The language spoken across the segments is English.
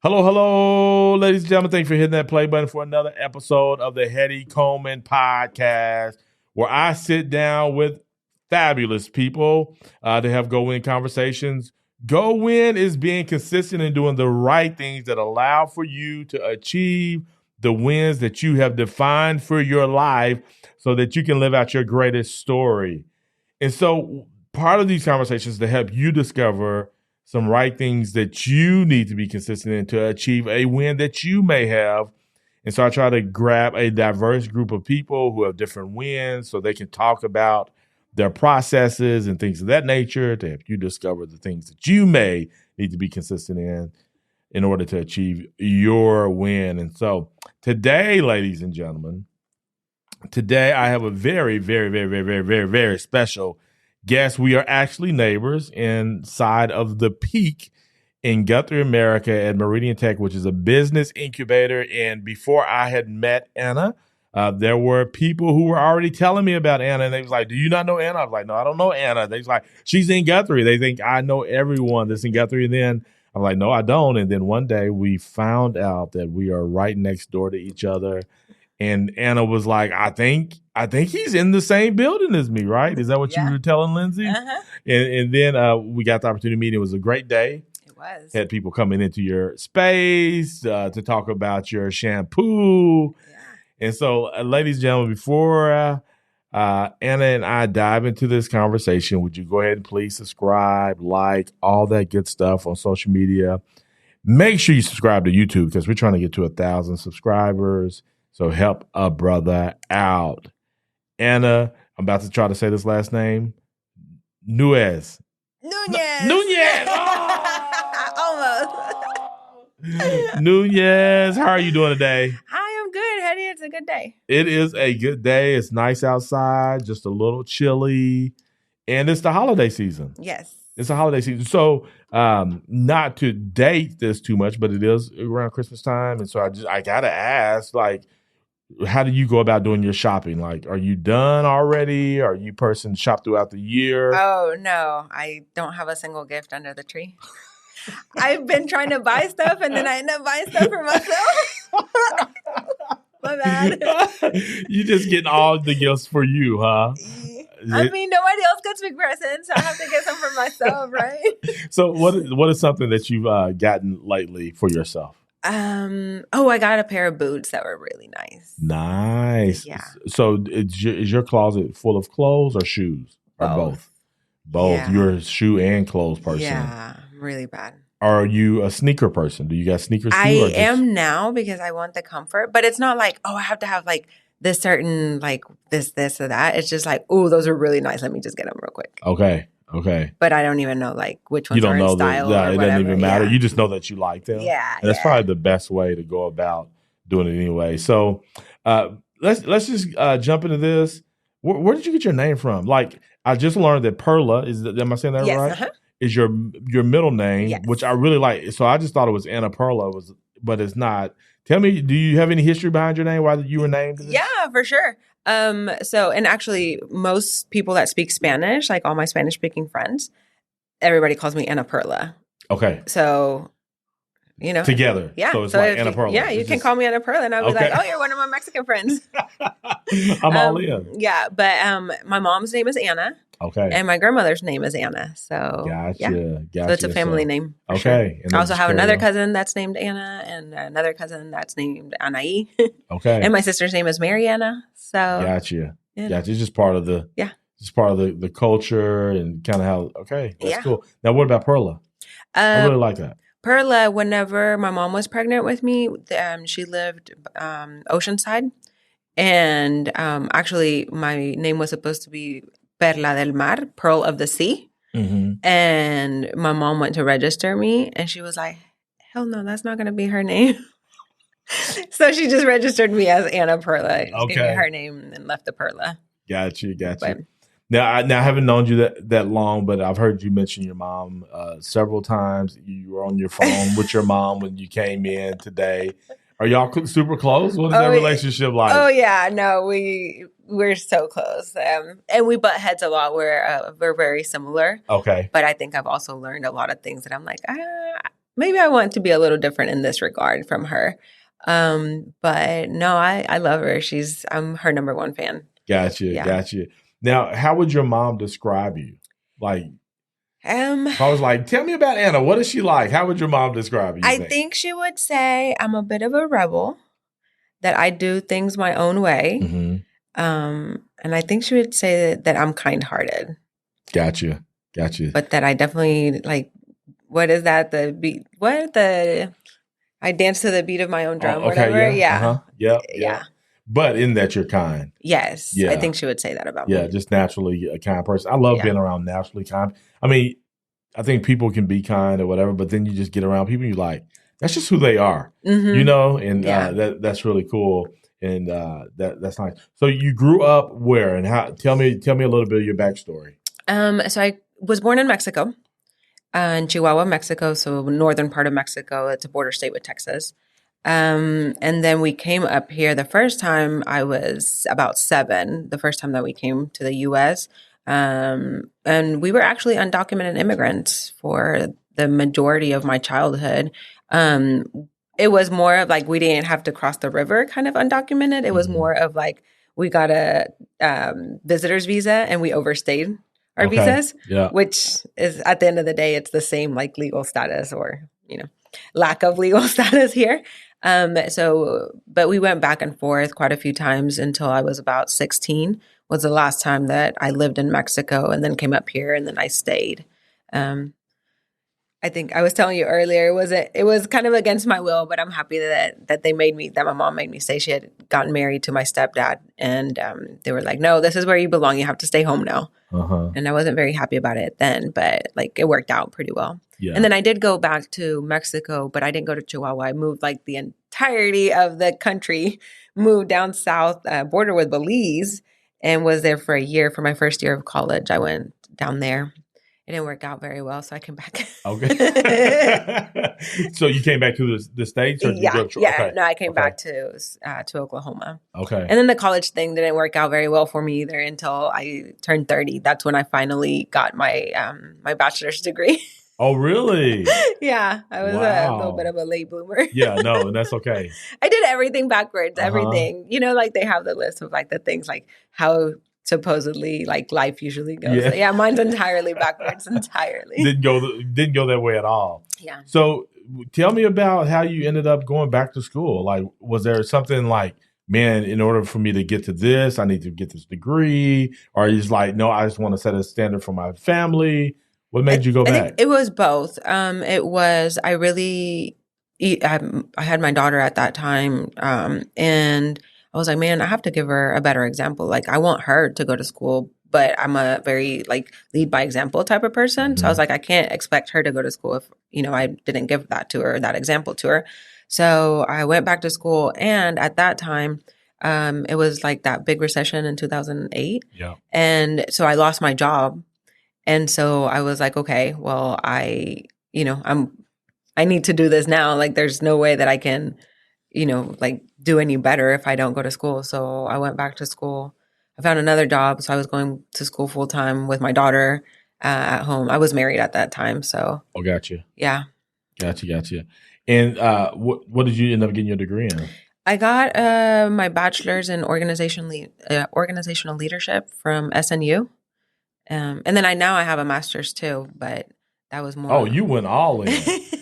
Hello, hello, ladies and gentlemen. Thanks for hitting that play button for another episode of the Heady Coleman Podcast, where I sit down with fabulous people to have go-win conversations. Go-win is being consistent and doing the right things that allow for you to achieve the wins that you have defined for your life so that you can live out your greatest story. And so part of these conversations is to help you discover some right things that you need to be consistent in to achieve a win that you may have. And so I try to grab a diverse group of people who have different wins so they can talk about their processes and things of that nature to help you discover the things that you may need to be consistent in order to achieve your win. And so today, ladies and gentlemen, I have a very, very, very, very, very, very, very special guest. We are actually neighbors inside of the Peak in Guthrie, America at Meridian Tech, which is a business incubator. And before I had met Ana, there were people who were already telling me about Ana. And they was like, do you not know Ana? I was like, no, I don't know Ana. They was like, she's in Guthrie. They think I know everyone that's in Guthrie. And then I'm like, no, I don't. And then one day we found out that we are right next door to each other. And Ana was like, I think he's in the same building as me, right? Is that what you were telling Lindsay? Uh-huh. And then we got the opportunity to meet. It was a great day. It was. Had people coming into your space to talk about your shampoo. Yeah. And so, ladies and gentlemen, before Ana and I dive into this conversation, would you go ahead and please subscribe, like, all that good stuff on social media. Make sure you subscribe to YouTube because we're trying to get to 1,000 subscribers. So help a brother out. Ana, I'm about to try to say this last name. Nuñez. Nuñez. Oh! Almost. Nuñez, how are you doing today? I am good, Heady. It's a good day. It is a good day. It's nice outside, just a little chilly. And it's the holiday season. Yes. It's a holiday season. So not to date this too much, but it is around Christmas time. And so I got to ask, like, how do you go about doing your shopping? Like, are you done already? Are you person shop throughout the year? Oh, no. I don't have a single gift under the tree. I've been trying to buy stuff, and then I end up buying stuff for myself. My bad. You just getting all the gifts for you, huh? I mean, nobody else gets me presents, so I have to get some for myself, right? So what is something that you've gotten lately for yourself? I got a pair of boots that were really nice. Nice. Yeah. So is your closet full of clothes or shoes? Or both? Both. Yeah. You're a shoe and clothes person. Yeah, really bad. Are you a sneaker person? Do you got sneakers too? I am now because I want the comfort, but it's not like, I have to have like this certain, like this or that. It's just like, those are really nice. Let me just get them real quick. Okay. But I don't even know like which ones are in style or it whatever. doesn't even matter. Yeah. You just know that you like them. Yeah. And that's probably the best way to go about doing it anyway. So let's just jump into this. Where did you get your name from? Like, I just learned that Perla, am I saying that right? Uh-huh. Is your middle name, yes. Which I really like. So I just thought it was Ana Perla, but it's not. Tell me, do you have any history behind your name? Why you were named? Yeah, for sure. And actually most people that speak Spanish, like all my Spanish speaking friends, everybody calls me Ana Perla. Okay. So, together. Yeah. So it's like Ana Perla. Yeah, you can call me Ana Perla and I'll be like, you're one of my Mexican friends. I'm all in. Yeah. But my mom's name is Ana. Okay. And my grandmother's name is Ana. So Gotcha. So it's a family name. Okay. Sure. I also have another cousin that's named Ana and another cousin that's named Anaí. Okay. And my sister's name is Mariana. So Gotcha. It's just part of the the culture and kind of how that's cool. Now what about Perla? I really like that. Perla, whenever my mom was pregnant with me, she lived Oceanside. And actually my name was supposed to be Perla del Mar, Pearl of the Sea. Mm-hmm. And my mom went to register me and she was like, hell no, that's not going to be her name. So she just registered me as Ana Perla. She gave me her name and left the Perla. Gotcha. But, now I haven't known you that long, but I've heard you mention your mom several times. You were on your phone with your mom when you came in today. Are y'all super close? What is that relationship like? Oh yeah, no, we're so close, and we butt heads a lot. We're very similar. Okay, but I think I've also learned a lot of things that I'm like, maybe I want to be a little different in this regard from her. But no, I love her. I'm her number one fan. Gotcha. Now, how would your mom describe you? Like, if I was like, tell me about Ana. What is she like? How would your mom describe you? I think she would say I'm a bit of a rebel, that I do things my own way. Mm-hmm. And I think she would say that I'm kind-hearted. Gotcha. But that I definitely what is that? The beat? I dance to the beat of my own drum. Oh, okay, whatever. Yeah. Yeah. But in that you're kind. Yes. Yeah. I think she would say that about me. Yeah, just naturally a kind person. I love being around naturally kind. I mean, I think people can be kind or whatever, but then you just get around people and you're like, that's just who they are, and that's really cool. And that's nice. So you grew up where and how? Tell me a little bit of your backstory. So I was born in Mexico, in Chihuahua, Mexico. So northern part of Mexico. It's a border state with Texas. And then we came up here. The first time I was about 7, the first time that we came to the U.S. And we were actually undocumented immigrants for the majority of my childhood. It was more of we didn't have to cross the river kind of undocumented. It was more of we got a visitor's visa and we overstayed our visas, which is at the end of the day, it's the same legal status or, lack of legal status here. But we went back and forth quite a few times until I was about 16 was the last time that I lived in Mexico and then came up here and then I stayed. I think I was telling you earlier, it was kind of against my will, but I'm happy that my mom made me stay. She had gotten married to my stepdad and they were like, no, this is where you belong. You have to stay home now. And I wasn't very happy about it then, but it worked out pretty well. Yeah. And then I did go back to Mexico, but I didn't go to Chihuahua. I moved the entirety of the country, moved down south, border with Belize, and was there for a year. For my first year of college, I went down there. It didn't work out very well, so I came back. Okay. So you came back to the States? Or Okay. No, I came back to Oklahoma. Okay. And then the college thing didn't work out very well for me either until I turned 30. That's when I finally got my my bachelor's degree. Oh, really? Yeah. I was a little bit of a late bloomer. Yeah, no, that's okay. I did everything backwards, everything. They have the list of the things how supposedly life usually goes. Yeah, mine's entirely backwards, entirely. Didn't go that way at all. Yeah. So tell me about how you ended up going back to school. Was there something man, in order for me to get to this, I need to get this degree? Or are you just no, I just want to set a standard for my family? What made you go back? It was both. It was, I had my daughter at that time. And I was like, man, I have to give her a better example. I want her to go to school, but I'm a very lead by example type of person. Mm-hmm. So I was like, I can't expect her to go to school if, I didn't give that to her, that example to her. So I went back to school. And at that time, it was that big recession in 2008. Yeah. And so I lost my job. And so I was like, okay, well, I need to do this now. There's no way that I can, do any better if I don't go to school. So I went back to school. I found another job. So I was going to school full time with my daughter at home. I was married at that time. So. Oh, gotcha. Yeah. Gotcha. And what did you end up getting your degree in? I got my bachelor's in organizational leadership from SNU. And then I have a master's too, but that was more. Oh, you went all in.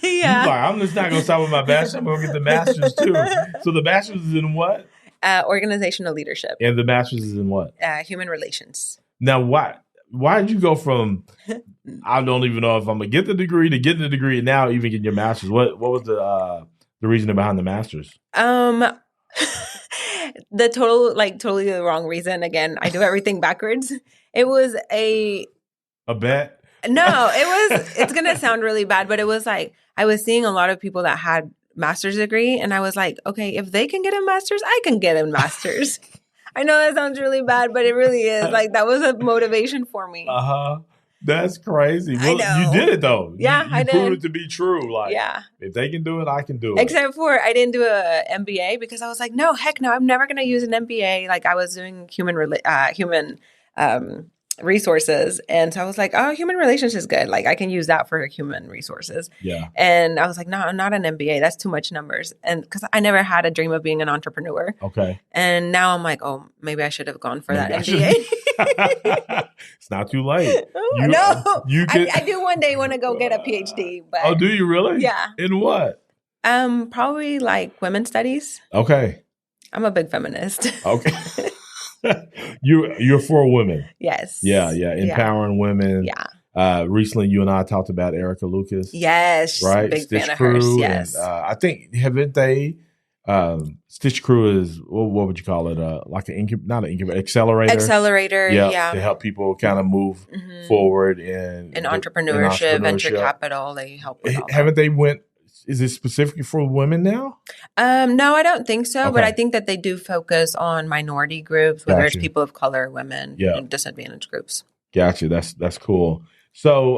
Yeah. I'm just not going to stop with my bachelor's. I'm going to get the master's too. So the bachelor's is in what? Organizational leadership. And the master's is in what? Human relations. Now, why did you go from, I don't even know if I'm going to get the degree to getting the degree and now even getting your master's? What was the reasoning behind the master's? The totally the wrong reason. Again, I do everything backwards. It was a bet? No, it's going to sound really bad, but it was I was seeing a lot of people that had master's degree and I was like, okay, if they can get a master's, I can get a master's. I know that sounds really bad, but it really is. That was a motivation for me. That's crazy. Well, I know. You did it though. Yeah, I did. You proved it to be true. If they can do it, I can do it. Except for I didn't do a MBA because I was like, no, heck no, I'm never going to use an MBA. I was doing human resources. And so I was like, oh, human relations is good. Like I can use that for human resources. Yeah. And I was like, no, I'm not an MBA. That's too much numbers. And because I never had a dream of being an entrepreneur. Okay. And now I'm like, oh, maybe I should have gone for Maybe that MBA. It's not too late. I do one day want to go get a PhD. But oh, do you really? Yeah. In what? Probably like women's studies. Okay. I'm a big feminist. Okay. You're for women. Yes. Yeah. Empowering women. Yeah. Recently, you and I talked about Erica Lucas. Yes. Right. Big Stitch fan Crew. of hers. Yes. And, I think, haven't they? Stitch Crew is, what would you call it? Like not an incubator, accelerator. Accelerator. Yeah. To help people kind of move forward in entrepreneurship, venture capital. They help with all haven't they is it specifically for women now? No, I don't think so. Okay. But I think that they do focus on minority groups, whether it's people of color, women, and disadvantaged groups. Gotcha. That's cool. So,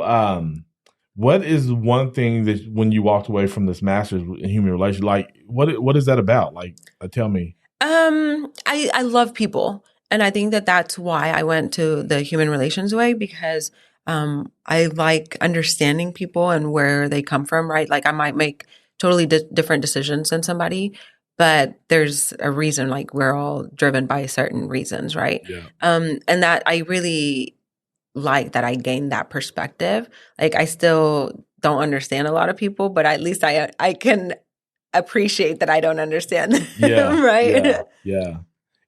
what is one thing that when you walked away from this master's in human relations, like what is that about? Like, tell me. I love people, and I think that that's why I went to the human relations way, because I like understanding people and where they come from, right? Like I might make totally different decisions than somebody, but there's a reason, like we're all driven by certain reasons, right? Yeah. And that I really like that I gained that perspective. Like I still don't understand a lot of people, but at least I can appreciate that I don't understand them, right? Yeah.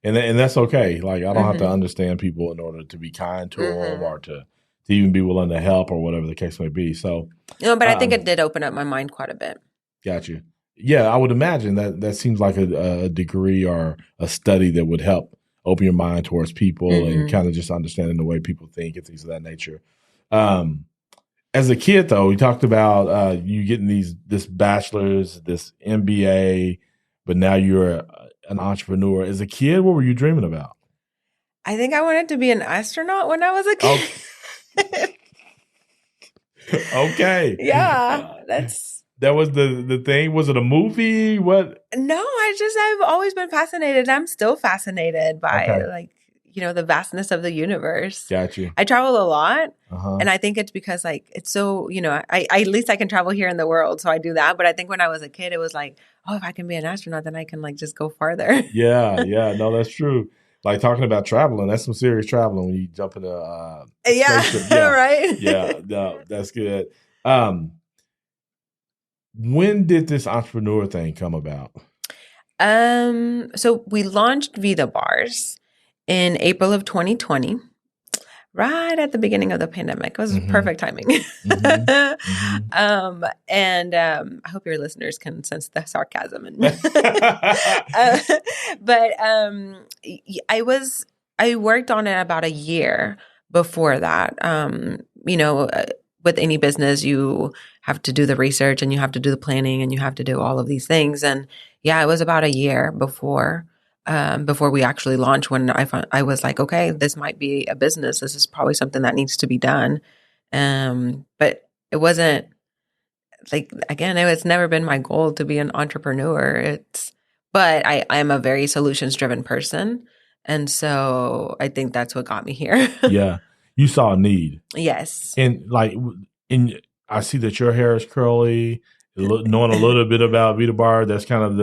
And that's okay. Like I don't have to understand people in order to be kind to them or to even be willing to help or whatever the case may be. So, but I think it did open up my mind quite a bit. Got you. Yeah, I would imagine that seems like a degree or a study that would help open your mind towards people and kind of just understanding the way people think and things of that nature. As a kid, though, we talked about you getting this bachelor's, this MBA, but now you're an entrepreneur. As a kid, what were you dreaming about? I think I wanted to be an astronaut when I was a kid. Okay. Yeah, that was the thing. Was it a movie? What? No, I've always been fascinated. I'm still fascinated by the vastness of the universe. Got you. I travel a lot, and I think it's because like it's so I at least I can travel here in the world, so I do that. But I think when I was a kid, it was like, oh, if I can be an astronaut, then I can like just go farther. Yeah, no, that's true. Like talking about traveling, that's some serious traveling when you jump into right? Yeah, no, that's good. When did this entrepreneur thing come about? So we launched Vida Bars in April of 2020, right at the beginning of the pandemic. It was perfect timing. And I hope your listeners can sense the sarcasm in me. But I worked on it about a year before that. With any business, you have to do the research and you have to do the planning and you have to do all of these things. And it was about a year before we actually launched when I was like, okay, this might be a business. This is probably something that needs to be done. But it wasn't like, again, it's never been my goal to be an entrepreneur. But I am a very solutions driven person. And so I think that's what got me here. Yeah. You saw a need. Yes. And I see that your hair is curly. Knowing a little bit about Vida Bar, that's kind of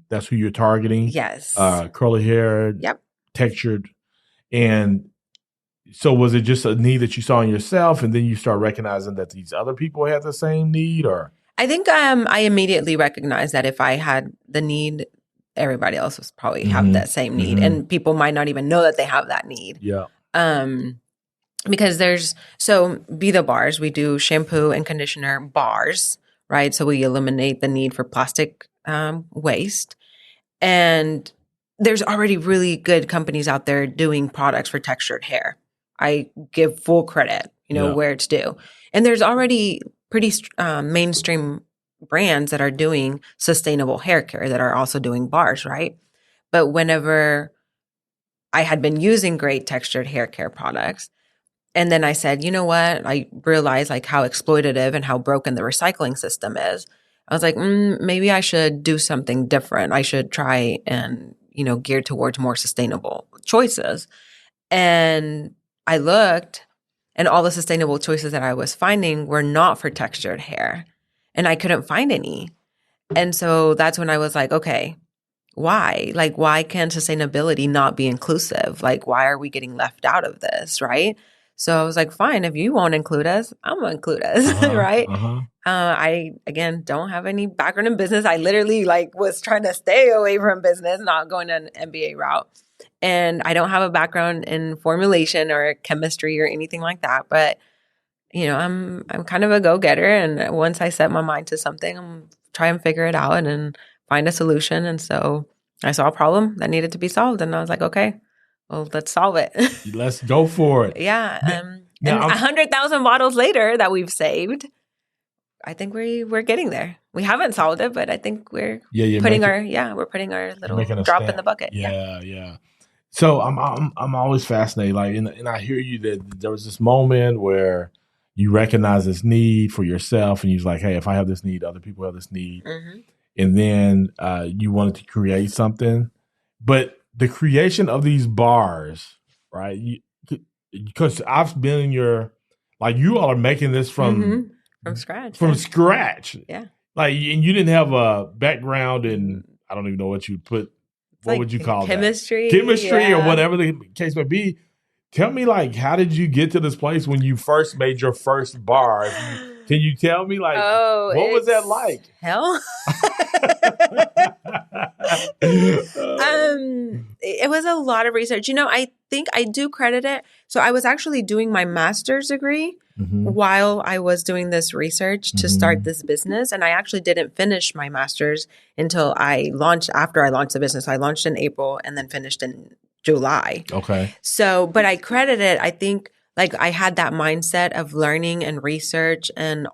that's who you're targeting. Yes. Curly hair. Yep. Textured. And so was it just a need that you saw in yourself and then you start recognizing that these other people had the same need, or? I think I immediately recognized that if I had the need, everybody else was probably have that same need. And people might not even know that they have that need. Yeah. Because Vida Bars, we do shampoo and conditioner bars, right? So we eliminate the need for plastic waste. And there's already really good companies out there doing products for textured hair. I give full credit, where it's due. And there's already pretty mainstream brands that are doing sustainable hair care that are also doing bars, right? But whenever I had been using great textured hair care products, and then I said, you know what? I realized like how exploitative and how broken the recycling system is. I was like, maybe I should do something different. I should try and, gear towards more sustainable choices. And I looked, and all the sustainable choices that I was finding were not for textured hair, and I couldn't find any. And so that's when I was like, okay, why? Like, why can sustainability not be inclusive? Like, why are we getting left out of this, right? So I was like, fine, if you won't include us, I'm going to include us, right? I, again, don't have any background in business. I literally was trying to stay away from business, not going an MBA route. And I don't have a background in formulation or chemistry or anything like that. But, I'm kind of a go-getter. And once I set my mind to something, I'm try and figure it out and find a solution. And so I saw a problem that needed to be solved. And I was like, okay, well, let's solve it. Let's go for it. Yeah. And 100,000 bottles later that we've saved, I think we're getting there. We haven't solved it, but I think we're putting our little drop in the bucket. Yeah. So I'm always fascinated. And I hear you that there was this moment where you recognize this need for yourself, and you're like, hey, if I have this need, other people have this need. Mm-hmm. And then you wanted to create something. But the creation of these bars, right? Because I've been in you all are making this from scratch. From scratch. Yeah. And you didn't have a background in, I don't even know what you put. What would you call chemistry? That? Chemistry or whatever the case may be. Tell me, how did you get to this place when you first made your first bar? Can you tell me, what was that like? Hell. It was a lot of research. I think I do credit it. So I was actually doing my master's degree while I was doing this research to start this business. And I actually didn't finish my master's until after I launched the business. I launched in April and then finished in July. Okay. So, but I credit it, I think, I had that mindset of learning and research and,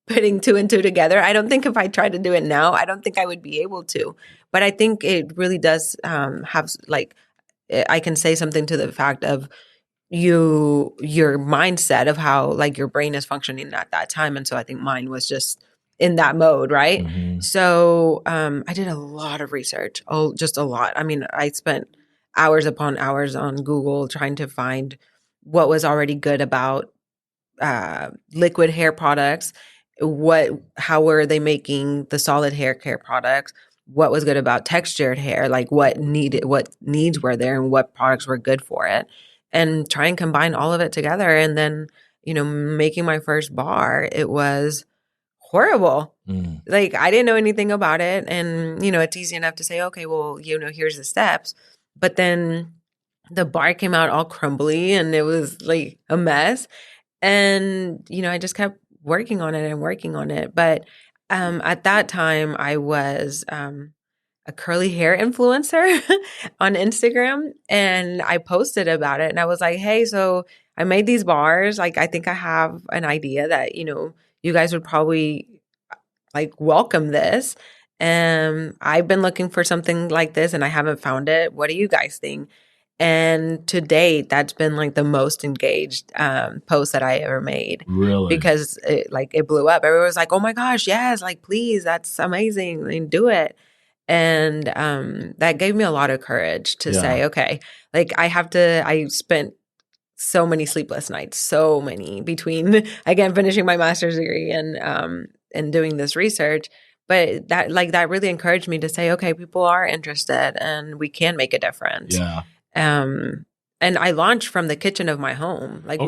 putting two and two together. I don't think if I tried to do it now, I don't think I would be able to. But I think it really does have, I can say something to the fact of your mindset of how, your brain is functioning at that time. And so I think mine was just in that mode, right? Mm-hmm. So I did a lot of research, just a lot. I mean, I spent hours upon hours on Google trying to find what was already good about liquid hair products, how were they making the solid hair care products, what was good about textured hair, what needs were there and what products were good for it, and try and combine all of it together. And then, making my first bar, it was horrible. I didn't know anything about it. And, it's easy enough to say, okay, well, here's the steps. But then the bar came out all crumbly and it was a mess. And, I just kept working on it. But at that time, I was a curly hair influencer on Instagram, and I posted about it. And I was like, hey, so I made these bars. I think I have an idea that, you guys would probably welcome this. I've been looking for something like this and I haven't found it. What do you guys think? And to date, that's been the most engaged post that I ever made. Really? Because it blew up. Everyone was like, oh my gosh, yes, please, that's amazing. Do it. And that gave me a lot of courage to say, okay, I spent so many sleepless nights, between, again, finishing my master's degree and doing this research. But that really encouraged me to say, okay, people are interested and we can make a difference. Yeah. And I launched from the kitchen of my home. That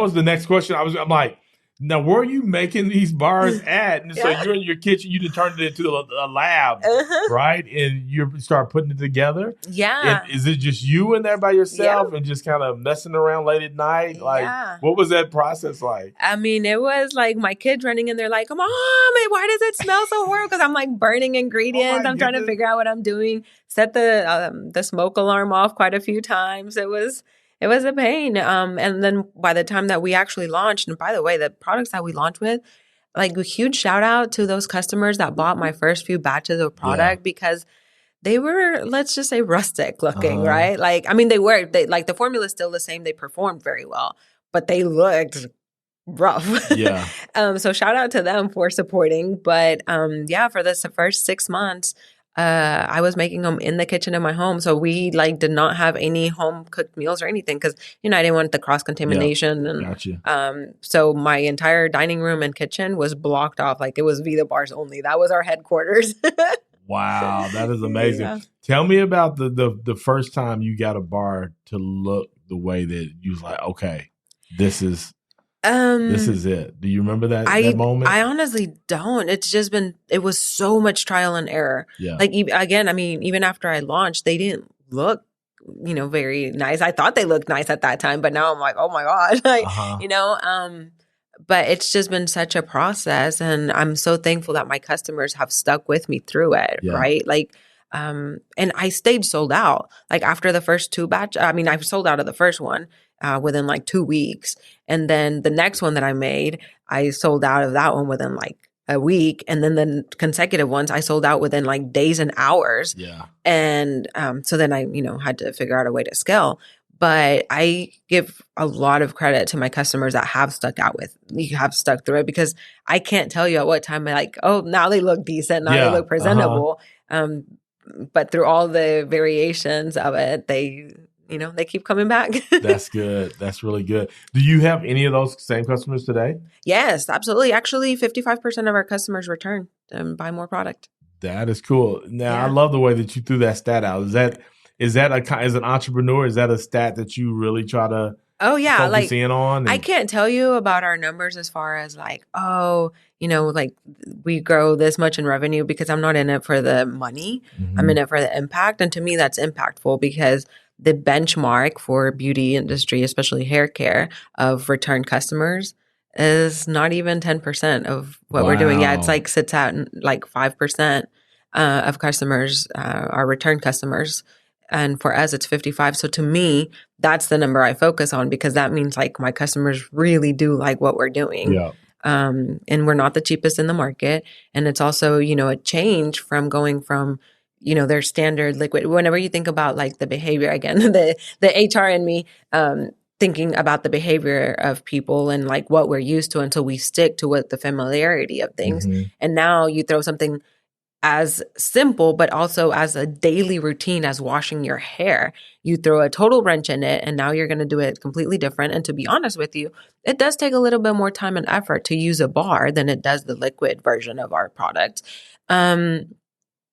was the next question. I'm like, now, where are you making these bars at? And so you're in your kitchen, you just turned it into a lab, right? And you start putting it together. Yeah. And is it just you in there by yourself and just kind of messing around late at night? What was that process like? I mean, it was my kids running in there Mom, why does it smell so horrible? Because I'm burning ingredients. I'm trying to figure out what I'm doing. Set the smoke alarm off quite a few times. It was a pain. And then by the time that we actually launched, and by the way, the products that we launched with, a huge shout out to those customers that bought my first few batches of product because they were, let's just say, rustic looking, right? The formula is still the same. They performed very well, but they looked rough. Yeah. So shout out to them for supporting. But for this first 6 months, I was making them in the kitchen in my home. So we like did not have any home cooked meals or anything because, I didn't want the cross contamination. And Gotcha. so my entire dining room and kitchen was blocked off. Like it was Vida Bars only. That was our headquarters. Wow, that is amazing. Yeah. Tell me about the first time you got a bar to look the way that you was like, okay, this is it. Do you remember that moment? I honestly don't. It's just it was so much trial and error. Yeah. Like again, I mean, even after I launched, they didn't look, very nice. I thought they looked nice at that time, but now I'm like, oh my God, like, but it's just been such a process, and I'm so thankful that my customers have stuck with me through it. Yeah. Right. Like, and I stayed sold out. Like after the first two batch, I mean, I've sold out of the first one within like 2 weeks. And then the next one that I made, I sold out of that one within like a week. And then the consecutive ones, I sold out within like days and hours. Yeah. And so then I, had to figure out a way to scale. But I give a lot of credit to my customers that have stuck through it, because I can't tell you at what time I'm like, oh, now they look decent. Now they look presentable. But through all the variations of it, they keep coming back. That's good. That's really good. Do you have any of those same customers today? Yes, absolutely. Actually, 55% of our customers return and buy more product. That is cool. Now, I love the way that you threw that stat out. Is that as an entrepreneur, is that a stat that you really try to focus in on? I can't tell you about our numbers as far as like, like we grow this much in revenue, because I'm not in it for the money. Mm-hmm. I'm in it for the impact. And to me, that's impactful, because the benchmark for beauty industry, especially hair care, of return customers is not even 10% of what we're doing. Yeah, it's like sits at like 5% of customers are return customers. And for us, it's 55. So to me, that's the number I focus on, because that means like my customers really do like what we're doing. Yeah. And we're not the cheapest in the market. And it's also, a change from going from, their standard liquid. Whenever you think about like the behavior, again, the HR in me, thinking about the behavior of people and like what we're used to until we stick to what the familiarity of things. Mm-hmm. And now you throw something as simple, but also as a daily routine as washing your hair. You throw a total wrench in it, and now you're going to do it completely different. And to be honest with you, it does take a little bit more time and effort to use a bar than it does the liquid version of our product.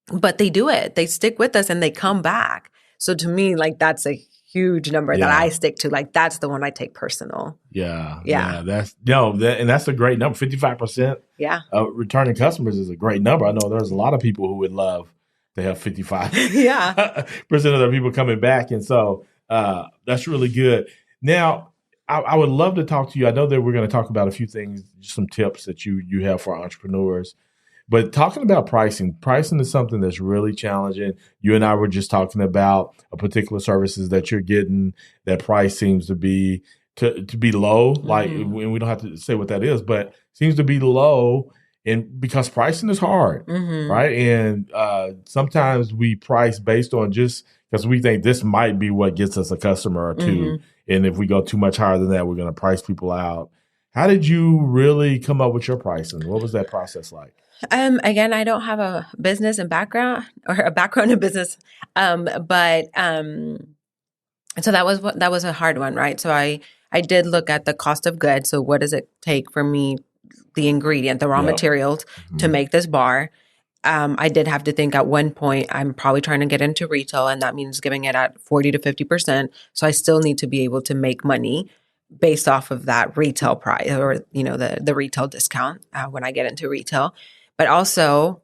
But they do it. They stick with us and they come back. So to me, like that's a huge number that I stick to. Like that's the one I take personal. Yeah. Yeah. That's a great number. 55%. Yeah. Returning customers is a great number. I know there's a lot of people who would love to have 55% of their people coming back. And so that's really good. Now, I would love to talk to you. I know that we're going to talk about a few things, just some tips that you have for entrepreneurs. But talking about pricing is something that's really challenging. You and I were just talking about a particular services that you're getting. That price seems to be low. Mm-hmm. Like, and we don't have to say what that is, but seems to be low, and because pricing is hard, right? And sometimes we price based on just because we think this might be what gets us a customer or two, and if we go too much higher than that, we're going to price people out. How did you really come up with your pricing? What was that process like? Again, I don't have a business and background or a background in business. But so that was a hard one, right? So I did look at the cost of goods. So what does it take for me, the ingredient, the raw materials to make this bar? I did have to think at one point, I'm probably trying to get into retail, and that means giving it at 40 to 50%. So I still need to be able to make money based off of that retail price, or, the retail discount when I get into retail. But also,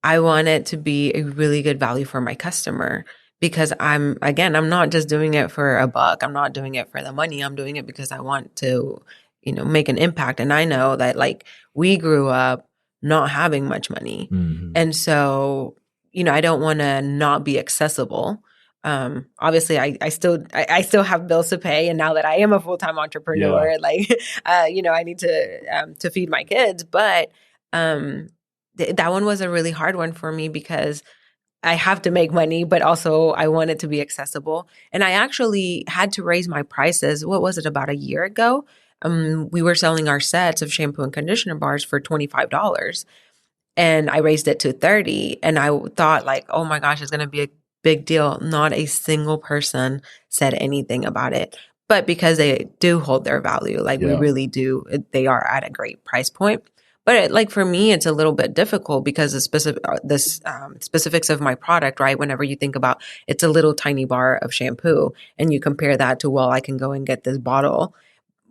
I want it to be a really good value for my customer, because I'm not just doing it for a buck. I'm not doing it for the money. I'm doing it because I want to, make an impact. And I know that like we grew up not having much money. And so, I don't want to not be accessible. Obviously I still have bills to pay. And now that I am a full-time entrepreneur, I need to feed my kids. But that one was a really hard one for me, because I have to make money, but also I want it to be accessible. And I actually had to raise my prices. What was it, about a year ago? We were selling our sets of shampoo and conditioner bars for $25. and I raised it to 30. And I thought like, oh my gosh, it's going to be a big deal. Not a single person said anything about it. But because they do hold their value, like we really do, they are at a great price point. But like for me, it's a little bit difficult because the specifics of my product, right? Whenever you think about it's a little tiny bar of shampoo and you compare that to, well, I can go and get this bottle.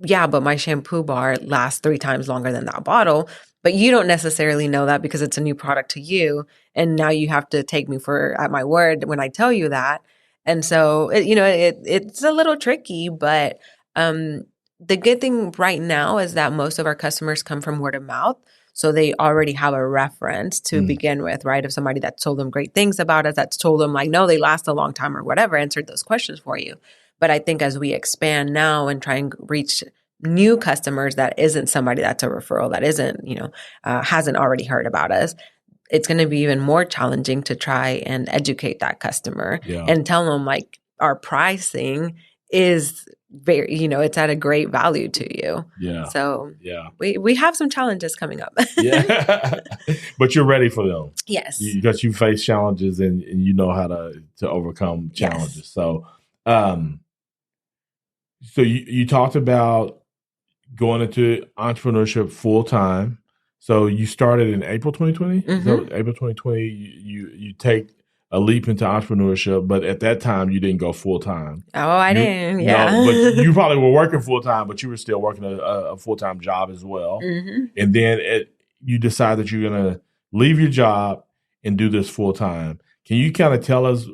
Yeah, but my shampoo bar lasts 3 times longer than that bottle. But you don't necessarily know that because it's a new product to you. And now you have to take me at my word when I tell you that. And so, it's a little tricky, but the good thing right now is that most of our customers come from word of mouth. So they already have a reference to begin with, right? Of somebody that's told them great things about us, that's told them like, no, they last a long time or whatever, answered those questions for you. But I think as we expand now and try and reach new customers, that isn't somebody that's a referral, that isn't, hasn't already heard about us, it's going to be even more challenging to try and educate that customer and tell them like our pricing is very, it's at a great value to you. Yeah. So we have some challenges coming up. Yeah. But you're ready for them. Yes. Because you face challenges and you know how to overcome challenges. Yes. So, so you talked about going into entrepreneurship full time. So you started in April 2020. So April 2020, you take a leap into entrepreneurship, but at that time you didn't go full time. Oh, I didn't. Yeah, no, but you probably were working full time, but you were still working a full time job as well. And then you decide that you're going to leave your job and do this full time. Can you kind of tell us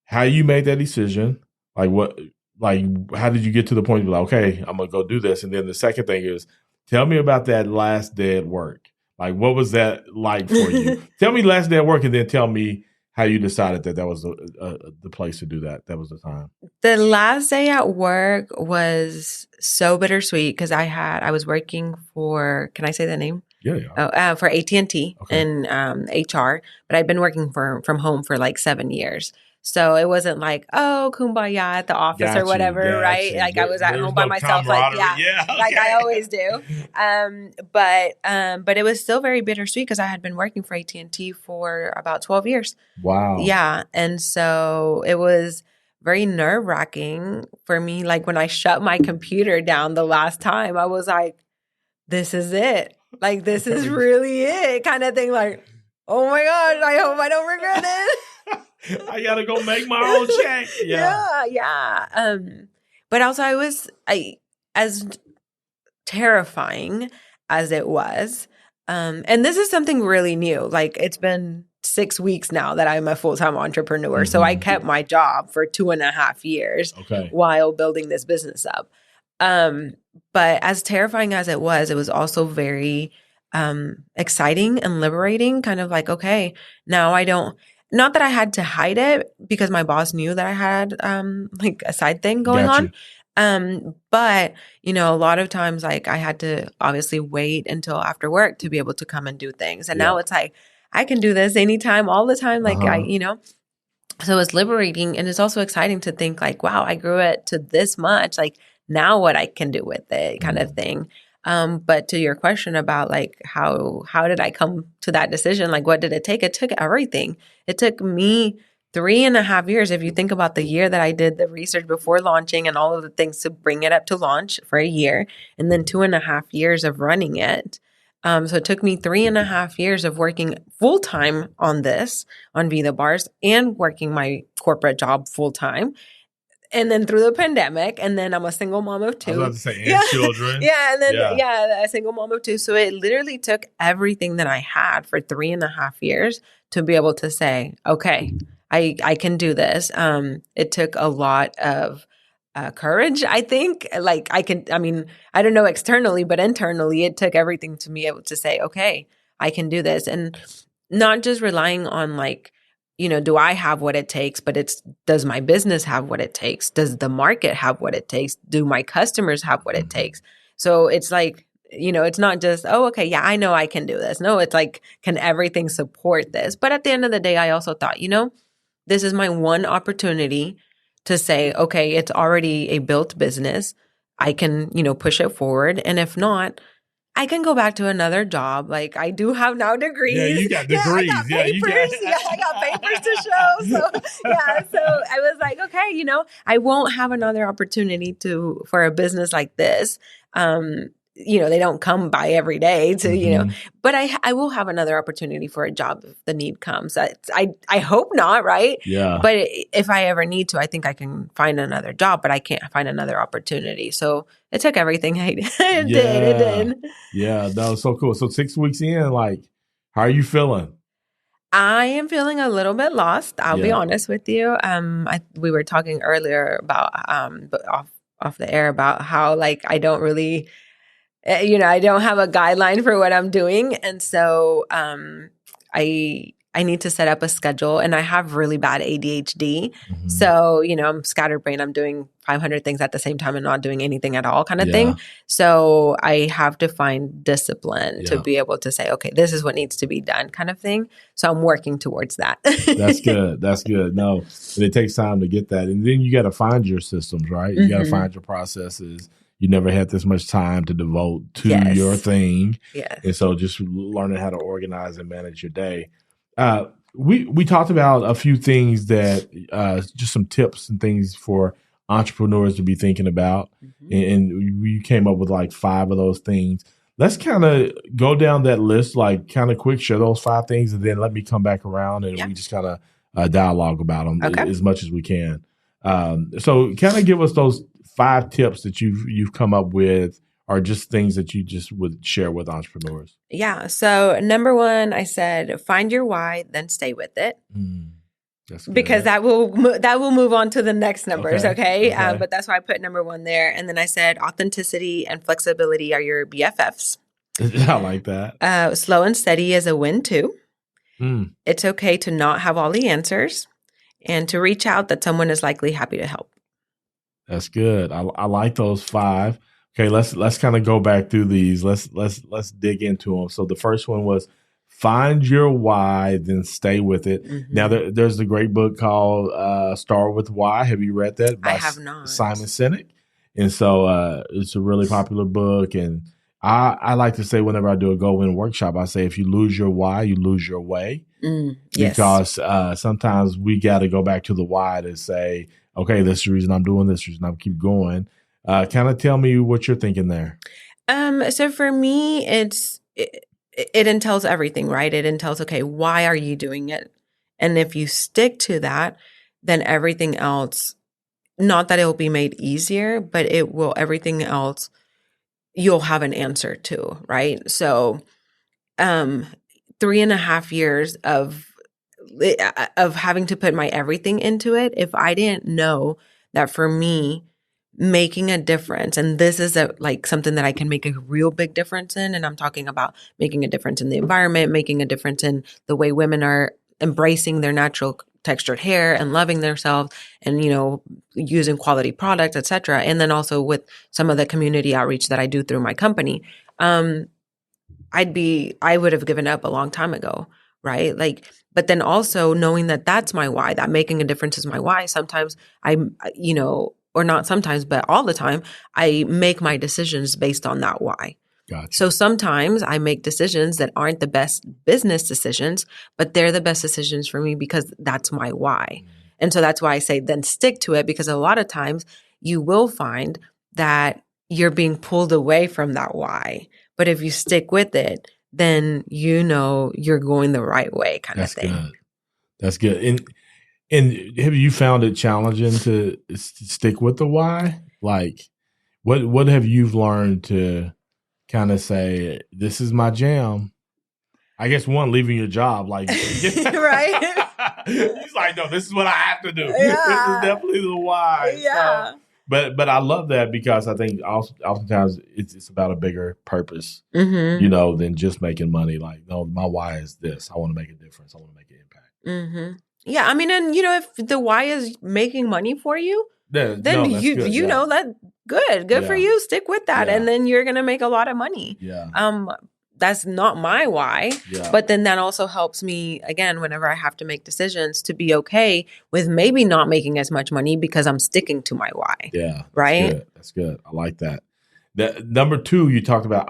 how you made that decision? How did you get to the point of like, okay, I'm gonna go do this? And then the second thing is, tell me about that last day at work. Like, what was that like for you? Tell me last day at work, and then tell me how you decided that was the place to do that. That was the time. The last day at work was so bittersweet because I was working for, can I say the name? Yeah. For AT&T in HR, but I'd been working from home for like 7 years. So it wasn't like, oh, kumbaya at the office or whatever, right? Like I was at home by myself, like like I always do. But it was still very bittersweet because I had been working for AT&T for about 12 years. Wow. Yeah, and so it was very nerve-wracking for me. Like when I shut my computer down the last time, I was like, this is it. Like this is really it, kind of thing. Like, oh my gosh, I hope I don't regret it. I gotta go make my own check. Yeah. But also as terrifying as it was, and this is something really new. Like it's been 6 weeks now that I'm a full-time entrepreneur. So I kept my job for 2.5 years while building this business up. But as terrifying as it was also very exciting and liberating, kind of like, okay, now not that I had to hide it because my boss knew that I had like a side thing going on. But, a lot of times like I had to obviously wait until after work to be able to come and do things. And now it's like, I can do this anytime, all the time. Like so it's liberating. And it's also exciting to think like, wow, I grew it to this much. Like now what I can do with it kind of thing. But to your question about like, how did I come to that decision? Like, what did it take? It took everything. It took me 3.5 years. If you think about the year that I did the research before launching and all of the things to bring it up to launch for a year, and then 2.5 years of running it. So it took me 3.5 years of working full time on Vida Bars and working my corporate job full time. And then through the pandemic, and then I'm a single mom of 2. I was about to say, and children. And then a single mom of 2. So it literally took everything that I had for 3.5 years to be able to say, okay, I can do this. It took a lot of courage, I think. Like I don't know externally, but internally, it took everything to be able to say, okay, I can do this. And not just relying on like, do I have what it takes? But does my business have what it takes? Does the market have what it takes? Do my customers have what it takes? So it's like, it's not just, oh, okay, yeah, I know I can do this. No, it's like, can everything support this? But at the end of the day, I also thought, this is my one opportunity to say, okay, it's already a built business. I can, push it forward. And if not, I can go back to another job. Like I do have now degrees. Yeah, you got degrees. I got papers to show. So I was like, okay, I won't have another opportunity for a business like this. They don't come by every day to, but I will have another opportunity for a job if the need comes. I hope not, right? Yeah. But if I ever need to, I think I can find another job, but I can't find another opportunity. So it took everything I did. It did. Yeah, that was so cool. So 6 weeks in, like, how are you feeling? I am feeling a little bit lost. I'll be honest with you. We were talking earlier about, off the air about how like, I don't really, I don't have a guideline for what I'm doing. And so I need to set up a schedule, and I have really bad ADHD. Mm-hmm. So, I'm scatterbrained. I'm doing 500 things at the same time and not doing anything at all kind of thing. So I have to find discipline to be able to say, okay, this is what needs to be done kind of thing. So I'm working towards that. That's good. That's good. No, it takes time to get that. And then you got to find your systems, right? You got to find your processes. You never had this much time to devote to your thing. Yes. And so just learning how to organize and manage your day. We talked about a few things that just some tips and things for entrepreneurs to be thinking about. And we came up with like 5 of those things. Let's kind of go down that list, like kind of quick, share those 5 things, and then let me come back around and we just kind of dialogue about them as much as we can. So kind of give us those 5 tips that you've come up with, or just things that you just would share with entrepreneurs. Yeah. So number 1, I said, find your why, then stay with it. That's good. Because that will move on to the next numbers. Okay. But that's why I put number 1 there. And then I said, authenticity and flexibility are your BFFs. I like that. Slow and steady is a win too. It's okay to not have all the answers, and to reach out that someone is likely happy to help. That's good. I like those 5. Okay, let's kind of go back through these. Let's dig into them. So the first one was find your why, then stay with it. Now there's a great book called Start with Why. Have you read that? I have not. Simon Sinek. And so it's a really popular book. And I like to say whenever I do a go-in workshop, I say if you lose your why, you lose your way. Because sometimes we got to go back to the why to say, okay, this is the reason I'm doing this, reason I'm keep going. Kind of tell me what you're thinking there. So for me, it entails everything, right? It entails, okay, why are you doing it? And if you stick to that, then everything else, not that it will be made easier, but everything else, you'll have an answer to, right? So 3.5 years of having to put my everything into it, if I didn't know that for me, making a difference, and this is something that I can make a real big difference in, and I'm talking about making a difference in the environment, making a difference in the way women are embracing their natural textured hair and loving themselves, and using quality products, etc. And then also with some of the community outreach that I do through my company, I would have given up a long time ago, right? But then also knowing that that's my why, that making a difference is my why. Sometimes or not sometimes, but all the time, I make my decisions based on that why. Gotcha. So sometimes I make decisions that aren't the best business decisions, but they're the best decisions for me because that's my why. And so that's why I say then stick to it, because a lot of times you will find that you're being pulled away from that why. But if you stick with it, then you're going the right way kind of thing. Good. That's good. And have you found it challenging to stick with the why? Like, what have you learned to kind of say, this is my jam? I guess one, leaving your job, like, right? He's like, no, this is what I have to do. Yeah. This is definitely the why. Yeah. So, but I love that, because I think oftentimes it's about a bigger purpose, than just making money. Like, no, my why is this. I want to make a difference. I want to make an impact. Yeah, I mean, and if the why is making money for you, then that good for you. Stick with that, and then you're gonna make a lot of money. Yeah. That's not my why, yeah. But then that also helps me again whenever I have to make decisions to be okay with maybe not making as much money because I'm sticking to my why. Yeah. Right. That's good. I like that. Number 2, you talked about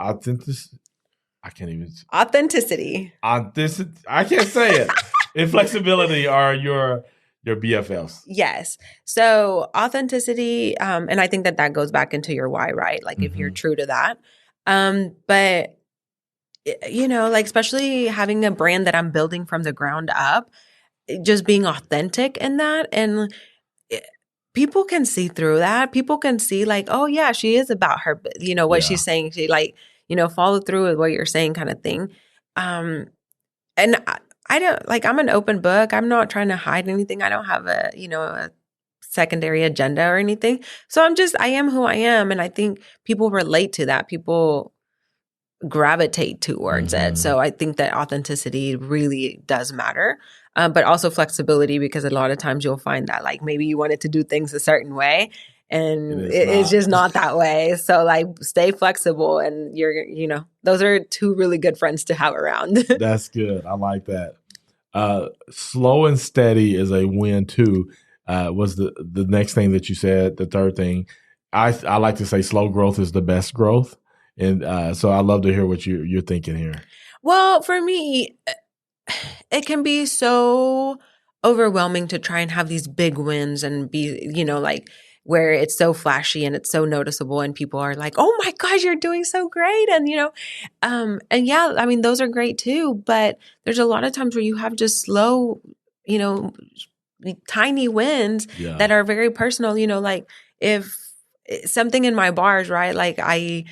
I can't even. Authenticity. I can't say it. Inflexibility are your BFFs. Yes. So authenticity, and I think that goes back into your why, right? Like if you're true to that. But like especially having a brand that I'm building from the ground up, just being authentic in that, and people can see through that. People can see like, oh yeah, she is about her, what she's saying. She like, follow through with what you're saying kind of thing. And I don't like, I'm an open book. I'm not trying to hide anything. I don't have a secondary agenda or anything. So I am who I am. And I think people relate to that. People gravitate towards it. So I think that authenticity really does matter. But also flexibility, because a lot of times you'll find that like maybe you wanted to do things a certain way and it's just not that way. So like stay flexible, and those are two really good friends to have around. That's good. I like that. Slow and steady is a win too. Was the next thing that you said. The third thing, I like to say slow growth is the best growth. And so I love to hear what you're thinking here. Well, for me, it can be so overwhelming to try and have these big wins and be, like where it's so flashy and it's so noticeable and people are like, oh my gosh, you're doing so great. And, and yeah, I mean, those are great too. But there's a lot of times where you have just slow, tiny wins that are very personal, like if something in my bars, right? Like I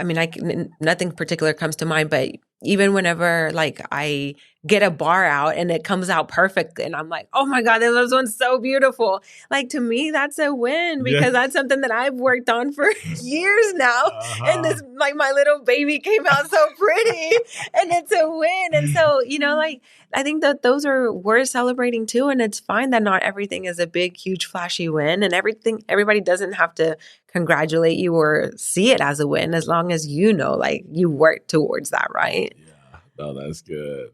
mean, nothing particular comes to mind, but even whenever like I get a bar out and it comes out perfect and I'm like, oh my God, this one's so beautiful. Like to me, that's a win, because that's something that I've worked on for years now. And this, like my little baby came out so pretty and it's a win. And so, like, I think that those are worth celebrating too. And it's fine that not everything is a big, huge, flashy win, and everybody doesn't have to congratulate you or see it as a win, as long as like you work towards that, right? Yeah, no, that's good.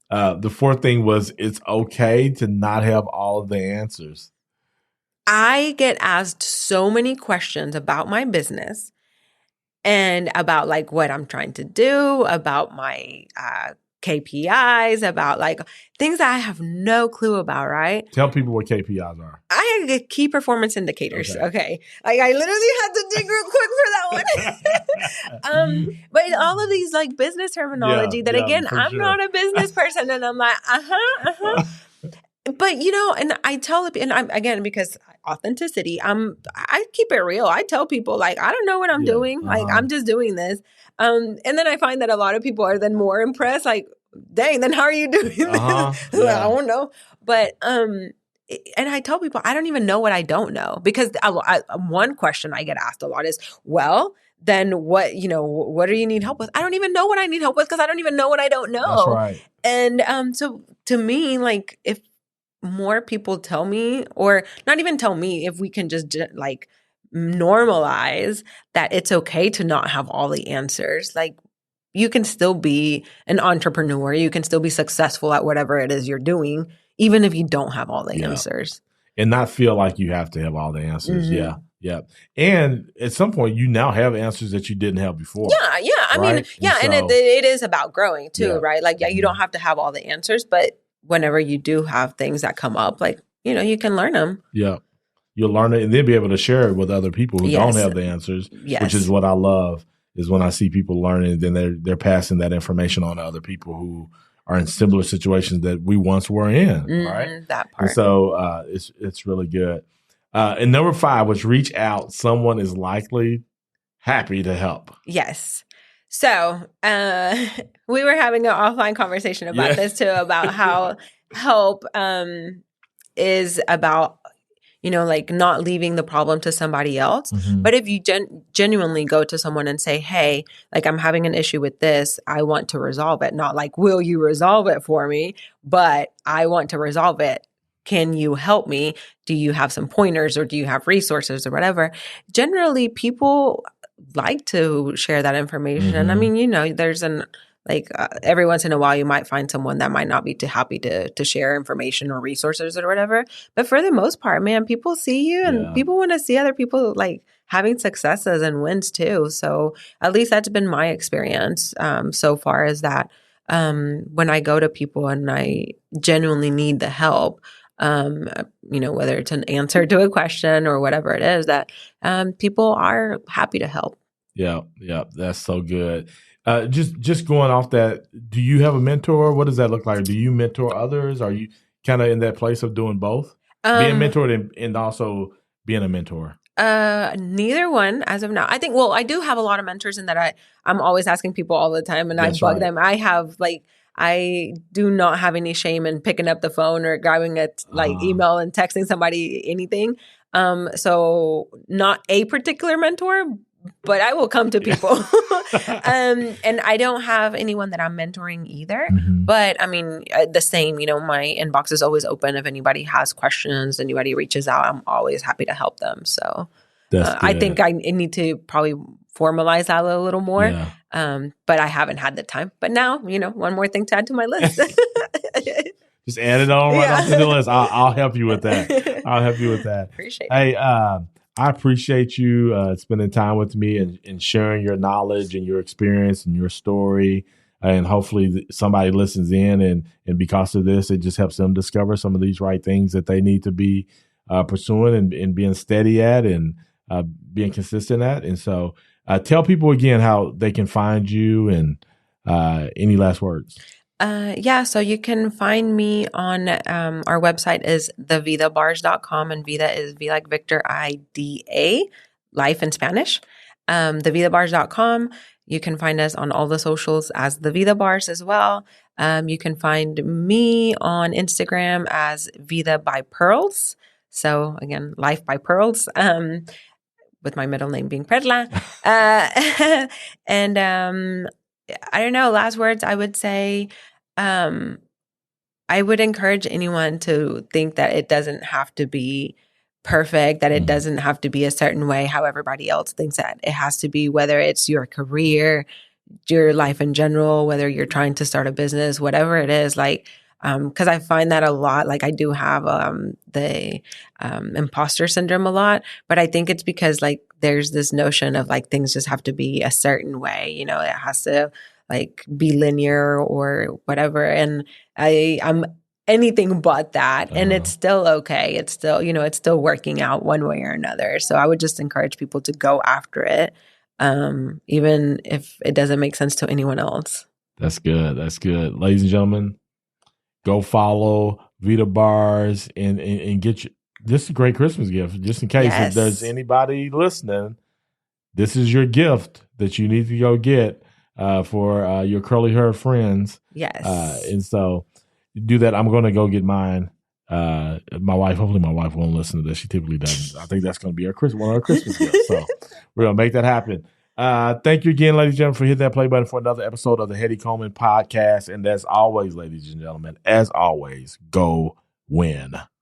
The fourth thing was it's okay to not have all of the answers. I get asked so many questions about my business and about like what I'm trying to do, about my KPIs, about like things that I have no clue about, right? Tell people what KPIs are. I get key performance indicators. Okay. Like I literally had to dig real quick for that one. But all of these like business terminology that again, I'm not a business person, and I'm like, But and I tell it, and I'm again, because authenticity, I keep it real. I tell people like, I don't know what I'm doing. Like I'm just doing this. And then I find that a lot of people are then more impressed. Like, dang, then how are you doing this? Like, I don't know. But and I tell people I don't even know what I don't know, because one question I get asked a lot is, well, then what do you need help with? I don't even know what I need help with, because I don't even know what I don't know. That's right. And so to me, like if more people tell me, or not even tell me, if we can just like normalize that it's okay to not have all the answers. Like you can still be an entrepreneur. You can still be successful at whatever it is you're doing, even if you don't have all the answers. And not feel like you have to have all the answers. Yeah. And at some point, you now have answers that you didn't have before. Yeah. I mean, and it is about growing too, right? Like, you don't have to have all the answers, but whenever you do have things that come up, like, you can learn them. Yeah. You'll learn it and then be able to share it with other people who don't have the answers, which is what I love, is when I see people learning, then they're passing that information on to other people who are in similar situations that we once were in, right? That part. And so it's really good. And number 5 was reach out. Someone is likely happy to help. Yes. So we were having an offline conversation about this too, about how help is about, like not leaving the problem to somebody else. But if you genuinely go to someone and say, hey, like I'm having an issue with this, I want to resolve it. Not like, will you resolve it for me? But I want to resolve it. Can you help me? Do you have some pointers, or do you have resources or whatever? Generally, people like to share that information. I mean, there's every once in a while, you might find someone that might not be too happy to share information or resources or whatever. But for the most part, man, people see you and people want to see other people like having successes and wins too. So at least that's been my experience so far, is that when I go to people and I genuinely need the help, whether it's an answer to a question or whatever it is, that people are happy to help. Yeah, that's so good. Just going off that, do you have a mentor? What does that look like? Do you mentor others? Are you kind of in that place of doing both, being mentored and also being a mentor? Neither one as of now. I think, I do have a lot of mentors in that I'm always asking people all the time, and I bug them. I do not have any shame in picking up the phone or grabbing a email and texting somebody anything. So not a particular mentor, but I will come to people. And I don't have anyone that I'm mentoring either. Mm-hmm. But I mean, the same, my inbox is always open. If anybody has questions, anybody reaches out, I'm always happy to help them. So I think I need to probably formalize that a little more. Yeah. But I haven't had the time. But now, one more thing to add to my list. Just add it on right off to the list. I'll help you with that. Appreciate it. Hey, I appreciate you spending time with me and sharing your knowledge and your experience and your story. And hopefully somebody listens in and because of this, it just helps them discover some of these right things that they need to be pursuing and being steady at and being consistent at. And so tell people again how they can find you and any last words. So you can find me on our website is thevidabars.com, and Vida is V like Victor, IDA, life in Spanish. Thevidabars.com. You can find us on all the socials as the Vida Bars as well. You can find me on Instagram as Vida by Pearls. So again, Life by Pearls, with my middle name being Perla. And I don't know, last words, I would say, I would encourage anyone to think that it doesn't have to be perfect, that it doesn't have to be a certain way how everybody else thinks that it has to be, whether it's your career, your life in general, whether you're trying to start a business, whatever it is, because I find that a lot. I do have the imposter syndrome a lot, but I think it's because there's this notion of things just have to be a certain way, it has to be linear or whatever. And I'm anything but that. And it's still okay. It's still, it's still working out one way or another. So I would just encourage people to go after it, even if it doesn't make sense to anyone else. That's good. That's good. Ladies and gentlemen, go follow Vida Bars and get this is a great Christmas gift. Just in case if there's anybody listening, this is your gift that you need to go get for your curly hair friends. Yes. And so do that. I'm going to go get mine. Hopefully my wife won't listen to this. She typically doesn't. I think that's going to be one of our Christmas gifts. So we're going to make that happen. Thank you again, ladies and gentlemen, for hitting that play button for another episode of the Heady Coleman Podcast. And as always, ladies and gentlemen, go win.